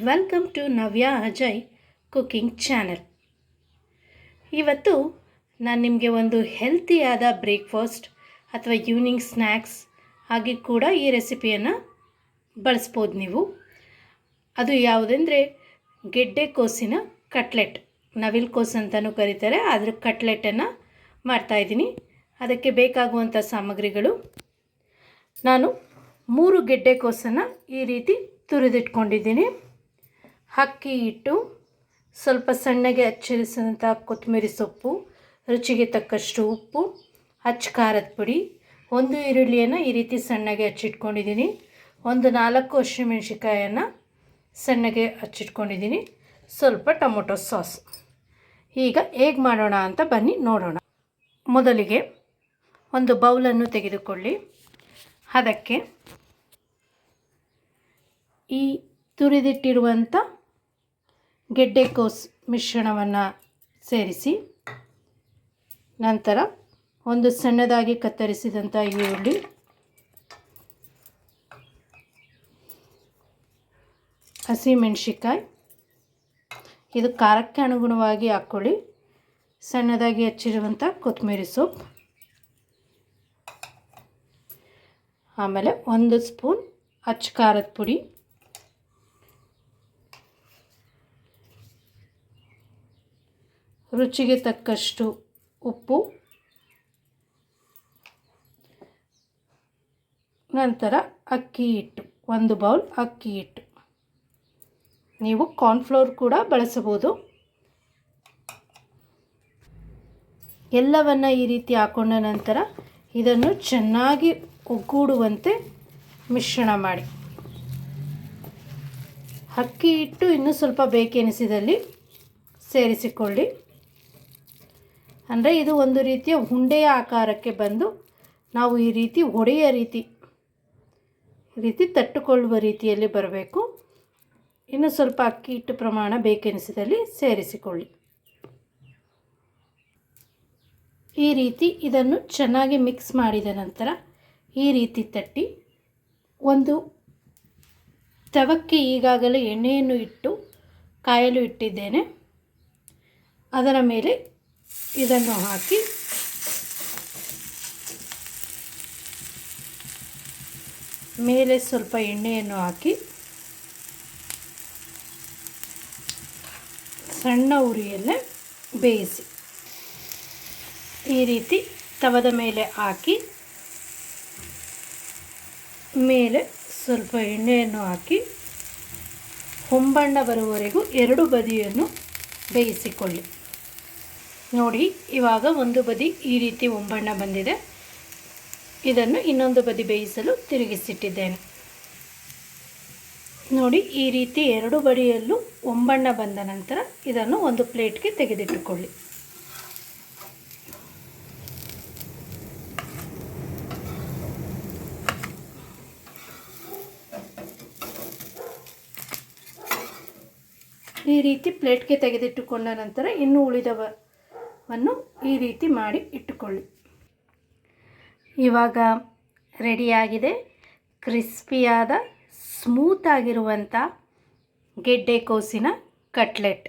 Welcome to Navya Ajay cooking channel. ಇವತ್ತು ನಾನು ನಿಮಗೆ ಒಂದು ಹೆಲ್ತಿಯಾದ ಬ್ರೇಕ್ಫಾಸ್ಟ್ ಅಥವಾ ಈವ್ನಿಂಗ್ ಸ್ನ್ಯಾಕ್ಸ್ ಆಗಿ ಕೂಡ ಈ ರೆಸಿಪಿಯನ್ನು ಬಳಸ್ಬೋದು ನೀವು. ಅದು ಯಾವುದೆಂದರೆ ಗೆಡ್ಡೆಕೋಸಿನ ಕಟ್ಲೆಟ್, ನವಿಲು ಕೋಸು ಅಂತಲೂ ಕರೀತಾರೆ. ಅದರ ಕಟ್ಲೆಟನ್ನು ಮಾಡ್ತಾಯಿದ್ದೀನಿ. ಅದಕ್ಕೆ ಬೇಕಾಗುವಂಥ ಸಾಮಗ್ರಿಗಳು, ನಾನು 3 ಗೆಡ್ಡೆಕೋಸನ್ನು ಈ ರೀತಿ ತುರಿದಿಟ್ಕೊಂಡಿದ್ದೀನಿ. ಅಕ್ಕಿ ಹಿಟ್ಟು, ಸ್ವಲ್ಪ ಸಣ್ಣಗೆ ಹಚ್ಚರಿಸಿದಂಥ ಕೊತ್ತಂಬರಿ ಸೊಪ್ಪು, ರುಚಿಗೆ ತಕ್ಕಷ್ಟು ಉಪ್ಪು, ಅಚ್ಚ ಖಾರದ ಪುಡಿ, 1 ಈರುಳ್ಳಿಯನ್ನು ಈ ರೀತಿ ಸಣ್ಣಗೆ ಹಚ್ಚಿಟ್ಕೊಂಡಿದ್ದೀನಿ, 4 ಹಸಿಮೆಣಸಿಕಾಯನ್ನು ಸಣ್ಣಗೆ ಹಚ್ಚಿಟ್ಕೊಂಡಿದ್ದೀನಿ, ಸ್ವಲ್ಪ ಟೊಮೊಟೊ ಸಾಸ್. ಈಗ ಹೇಗೆ ಮಾಡೋಣ ಅಂತ ಬನ್ನಿ ನೋಡೋಣ. ಮೊದಲಿಗೆ ಒಂದು ಬೌಲನ್ನು ತೆಗೆದುಕೊಳ್ಳಿ. ಅದಕ್ಕೆ ಈ ತುರಿದಿಟ್ಟಿರುವಂಥ ಗೆಡ್ಡೆಕೋಸು ಮಿಶ್ರಣವನ್ನು ಸೇರಿಸಿ, ನಂತರ ಒಂದು ಸಣ್ಣದಾಗಿ ಕತ್ತರಿಸಿದಂಥ ಈರುಳ್ಳಿ, ಹಸಿಮೆಣಸಿಕಾಯಿ, ಇದು ಖಾರಕ್ಕೆ ಅನುಗುಣವಾಗಿ ಹಾಕ್ಕೊಳ್ಳಿ, ಸಣ್ಣದಾಗಿ ಹಚ್ಚಿರುವಂಥ ಕೊತ್ತಂಬರಿ ಸೊಪ್ಪು, ಆಮೇಲೆ 1 ಸ್ಪೂನ್ ಅಚ್ಚ ಖಾರದ ಪುಡಿ, ರುಚಿಗೆ ತಕ್ಕಷ್ಟು ಉಪ್ಪು, ನಂತರ ಅಕ್ಕಿ ಹಿಟ್ಟು, 1 ಬೌಲ್ ಅಕ್ಕಿ ಹಿಟ್ಟು. ನೀವು ಕಾರ್ನ್ಫ್ಲೋರ್ ಕೂಡ ಬಳಸಬಹುದು. ಎಲ್ಲವನ್ನು ಈ ರೀತಿ ಹಾಕೊಂಡ ನಂತರ ಇದನ್ನು ಚೆನ್ನಾಗಿ ಒಗ್ಗೂಡುವಂತೆ ಮಿಶ್ರಣ ಮಾಡಿ. ಅಕ್ಕಿ ಹಿಟ್ಟು ಇನ್ನೂ ಸ್ವಲ್ಪ ಬೇಕೆನಿಸಿದಲ್ಲಿ ಸೇರಿಸಿಕೊಳ್ಳಿ. ಅಂದರೆ ಇದು ಒಂದು ರೀತಿಯ ಉಂಡೆಯ ಆಕಾರಕ್ಕೆ ಬಂದು ನಾವು ಈ ರೀತಿ ಒಡೆಯ ರೀತಿ ತಟ್ಟುಕೊಳ್ಳುವ ರೀತಿಯಲ್ಲಿ ಬರಬೇಕು. ಇನ್ನು ಸ್ವಲ್ಪ ಅಕ್ಕಿ ಹಿಟ್ಟು ಪ್ರಮಾಣ ಬೇಕೆನಿಸಿದಲ್ಲಿ ಸೇರಿಸಿಕೊಳ್ಳಿ. ಈ ರೀತಿ ಇದನ್ನು ಚೆನ್ನಾಗಿ ಮಿಕ್ಸ್ ಮಾಡಿದ ನಂತರ ಈ ರೀತಿ ತಟ್ಟಿ, ಒಂದು ತವಕ್ಕೆ ಈಗಾಗಲೇ ಎಣ್ಣೆಯನ್ನು ಇಟ್ಟು ಕಾಯಲು ಇಟ್ಟಿದ್ದೇನೆ. ಅದರ ಮೇಲೆ ಇದನ್ನು ಹಾಕಿ ಮೇಲೆ ಸ್ವಲ್ಪ ಎಣ್ಣೆಯನ್ನು ಹಾಕಿ ಸಣ್ಣ ಉರಿಯಲ್ಲೇ ಬೇಯಿಸಿ. ಈ ರೀತಿ ತವದ ಮೇಲೆ ಹಾಕಿ ಮೇಲೆ ಸ್ವಲ್ಪ ಎಣ್ಣೆಯನ್ನು ಹಾಕಿ ಹೊಂಬಣ್ಣ ಬರುವವರೆಗೂ 2 ಬದಿಯನ್ನು ಬೇಯಿಸಿಕೊಳ್ಳಿ. ನೋಡಿ, ಇವಾಗ ಒಂದು ಬದಿ ಈ ರೀತಿ ಹೊಂಬಣ್ಣ ಬಂದಿದೆ. ಇದನ್ನು ಇನ್ನೊಂದು ಬದಿ ಬೇಯಿಸಲು ತಿರುಗಿಸಿಟ್ಟಿದ್ದೇನೆ. ನೋಡಿ, ಈ ರೀತಿ 2 ಬದಿಯಲ್ಲೂ ಹೊಂಬಣ್ಣ ಬಂದ ನಂತರ ಇದನ್ನು ಒಂದು ಪ್ಲೇಟ್ಗೆ ತೆಗೆದಿಟ್ಟುಕೊಳ್ಳಿ. ಈ ರೀತಿ ಪ್ಲೇಟ್ಗೆ ತೆಗೆದಿಟ್ಟುಕೊಂಡ ನಂತರ ಇನ್ನು ಉಳಿದವನ್ನು ಈ ರೀತಿ ಮಾಡಿ ಇಟ್ಟುಕೊಳ್ಳಿ. ಇವಾಗ ರೆಡಿಯಾಗಿದೆ ಕ್ರಿಸ್ಪಿಯಾದ ಸ್ಮೂತಾಗಿರುವಂಥ ಗೆಡ್ಡೆಕೋಸಿನ ಕಟ್ಲೆಟ್.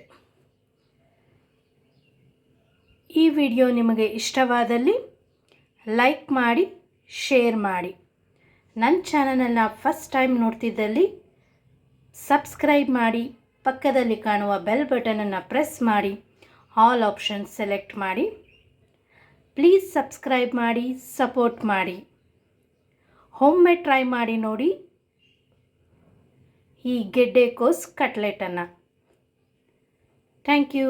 ಈ ವಿಡಿಯೋ ನಿಮಗೆ ಇಷ್ಟವಾದಲ್ಲಿ ಲೈಕ್ ಮಾಡಿ, ಶೇರ್ ಮಾಡಿ. ನನ್ನ ಚಾನಲನ್ನು ಫಸ್ಟ್ ಟೈಮ್ ನೋಡ್ತಿದ್ದಲ್ಲಿ ಸಬ್ಸ್ಕ್ರೈಬ್ ಮಾಡಿ, ಪಕ್ಕದಲ್ಲಿ ಕಾಣುವ ಬೆಲ್ ಬಟನನ್ನು ಪ್ರೆಸ್ ಮಾಡಿ, ಆಲ್ ಆಪ್ಷನ್ ಸೆಲೆಕ್ಟ್ ಮಾಡಿ. ಪ್ಲೀಸ್ ಸಬ್ಸ್ಕ್ರೈಬ್ ಮಾಡಿ, ಸಪೋರ್ಟ್ ಮಾಡಿ. ಹೋಮ್ಮೇಡ್ ಟ್ರೈ ಮಾಡಿ ನೋಡಿ ಈ ಗೆಡ್ಡೆಕೋಸು ಕಟ್ಲೆಟನ್ನು. Thank you.